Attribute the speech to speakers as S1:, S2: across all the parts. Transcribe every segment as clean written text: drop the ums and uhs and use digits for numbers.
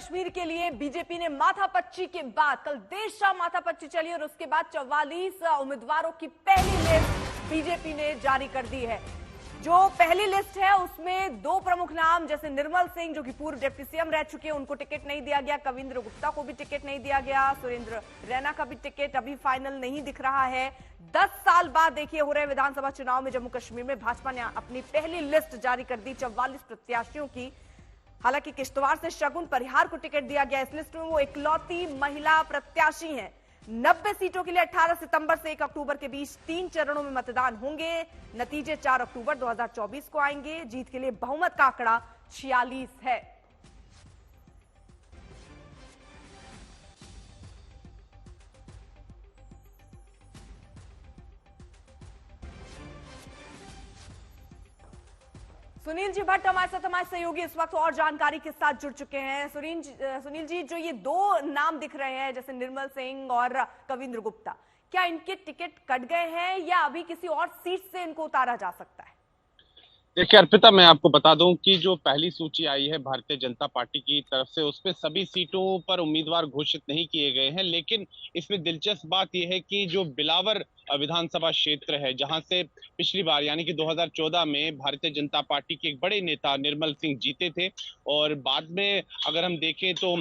S1: कश्मीर के लिए बीजेपी ने माथापच्ची के बाद कल देर शाम माथापच्ची चली और उसके बाद 44 उम्मीदवारों की पहली लिस्ट बीजेपी ने जारी कर दी है। जो पहली लिस्ट है उसमें दो प्रमुख नाम जैसे निर्मल सिंह जो कि पूर्व डिप्टी सीएम रह चुके हैं, उनको टिकट नहीं दिया गया। कविंद्र गुप्ता को भी टिकट नहीं दिया गया। सुरेंद्र रैना का भी टिकट अभी फाइनल नहीं दिख रहा है। 10 साल बाद देखिए हो रहे विधानसभा चुनाव में जम्मू कश्मीर में भाजपा ने अपनी पहली लिस्ट जारी कर दी 44 प्रत्याशियों की। हालांकि किश्तवाड़ से शगुन परिहार को टिकट दिया गया। इस लिस्ट में वो इकलौती महिला प्रत्याशी हैं। 90 सीटों के लिए 18 सितंबर से 1 अक्टूबर के बीच 3 चरणों में मतदान होंगे। नतीजे 4 अक्टूबर 2024 को आएंगे। जीत के लिए बहुमत का आंकड़ा 46 है। सुनील जी भट्ट हमारे साथ हमारे सहयोगी इस वक्त और जानकारी के साथ जुड़ चुके हैं। सुनील जी, जो ये दो नाम दिख रहे हैं जैसे निर्मल सिंह और कविंद्र गुप्ता, क्या इनके टिकट कट गए हैं या अभी किसी और सीट से इनको उतारा जा सकता है?
S2: देखिए अर्पिता, मैं आपको बता दूं कि जो पहली सूची आई है भारतीय जनता पार्टी की तरफ से उसपे सभी सीटों पर उम्मीदवार घोषित नहीं किए गए हैं। लेकिन इसमें दिलचस्प बात यह है कि जो बिलावर विधानसभा क्षेत्र है, जहां से पिछली बार यानी कि 2014 में भारतीय जनता पार्टी के एक बड़े नेता निर्मल सिंह जीते थे और बाद में अगर हम देखें तो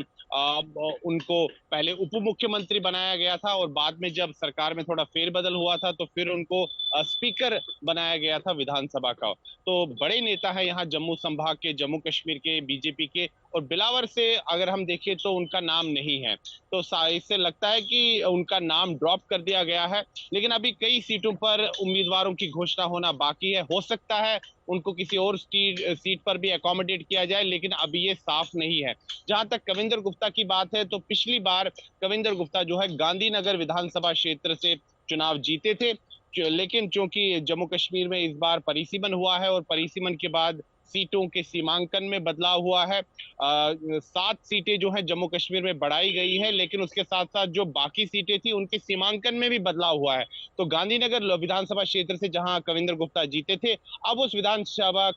S2: उनको पहले उप मुख्यमंत्री बनाया गया था और बाद में जब सरकार में थोड़ा फेरबदल हुआ था तो फिर उनको स्पीकर बनाया गया था विधानसभा का। तो बड़े नेता है यहाँ जम्मू संभाग के, जम्मू कश्मीर के बीजेपी के, और बिलावर से अगर हम देखें तो उनका नाम नहीं है। तो इससे लगता है कि उनका नाम ड्रॉप कर दिया गया है। लेकिन अभी कई सीटों पर उम्मीदवारों की घोषणा होना बाकी है। हो सकता है उनको किसी और सीट पर भी अकोमोडेट किया जाए, लेकिन अभी ये साफ नहीं है। जहां तक कविंद्र गुप्ता की बात है तो पिछली बार कविंद्र गुप्ता जो है गांधीनगर विधानसभा क्षेत्र से चुनाव जीते थे, लेकिन चूंकि जम्मू कश्मीर में इस बार परिसीमन हुआ है और परिसीमन के बाद सीटों के सीमांकन में बदलाव हुआ है। 7 सीटें जो है जम्मू कश्मीर में बढ़ाई गई है, लेकिन उसके साथ साथ जो बाकी सीटें थी उनके सीमांकन में भी बदलाव हुआ है। तो गांधीनगर विधानसभा क्षेत्र से जहां कविंद्र गुप्ता जीते थे, अब उस विधानसभा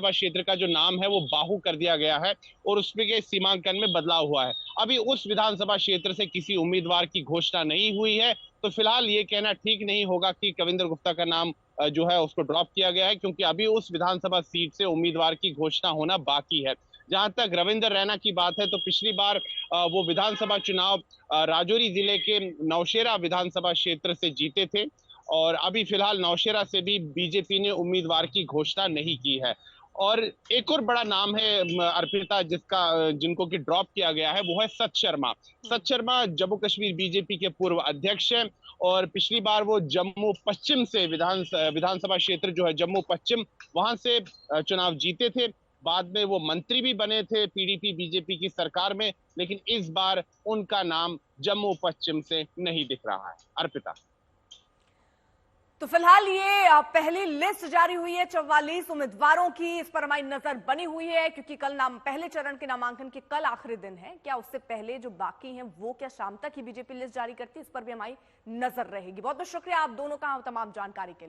S2: क्षेत्र का जो नाम है वो बाहू कर दिया गया है और उसमें के सीमांकन में बदलाव हुआ है। अभी उस विधानसभा क्षेत्र से किसी उम्मीदवार की घोषणा नहीं हुई है, तो फिलहाल ये कहना ठीक नहीं होगा कि कविंद्र गुप्ता का नाम जो है उसको ड्रॉप किया गया है, क्योंकि अभी उस विधानसभा सीट से उम्मीदवार की घोषणा होना बाकी है। जहां तक रविंद्र रैना की बात है तो पिछली बार वो विधानसभा चुनाव राजौरी जिले के नौशेरा विधानसभा क्षेत्र से जीते थे और अभी फिलहाल नौशेरा से भी बीजेपी ने उम्मीदवार की घोषणा नहीं की है। और एक और बड़ा नाम है अर्पिता जिनको कि ड्रॉप किया गया है, वो है सत शर्मा। सत शर्मा जम्मू कश्मीर बीजेपी के पूर्व अध्यक्ष हैं और पिछली बार वो जम्मू पश्चिम से विधानसभा क्षेत्र जो है जम्मू पश्चिम, वहां से चुनाव जीते थे। बाद में वो मंत्री भी बने थे पीडीपी बीजेपी की सरकार में, लेकिन इस बार उनका नाम जम्मू पश्चिम से नहीं दिख रहा है। अर्पिता,
S1: तो फिलहाल ये पहली लिस्ट जारी हुई है 44 उम्मीदवारों की। इस पर हमारी नजर बनी हुई है क्योंकि कल पहले चरण के नामांकन के कल आखिरी दिन है। क्या उससे पहले जो बाकी हैं वो क्या शाम तक ही बीजेपी लिस्ट जारी करती है, इस पर भी हमारी नजर रहेगी। बहुत बहुत शुक्रिया आप दोनों का तमाम जानकारी के लिए।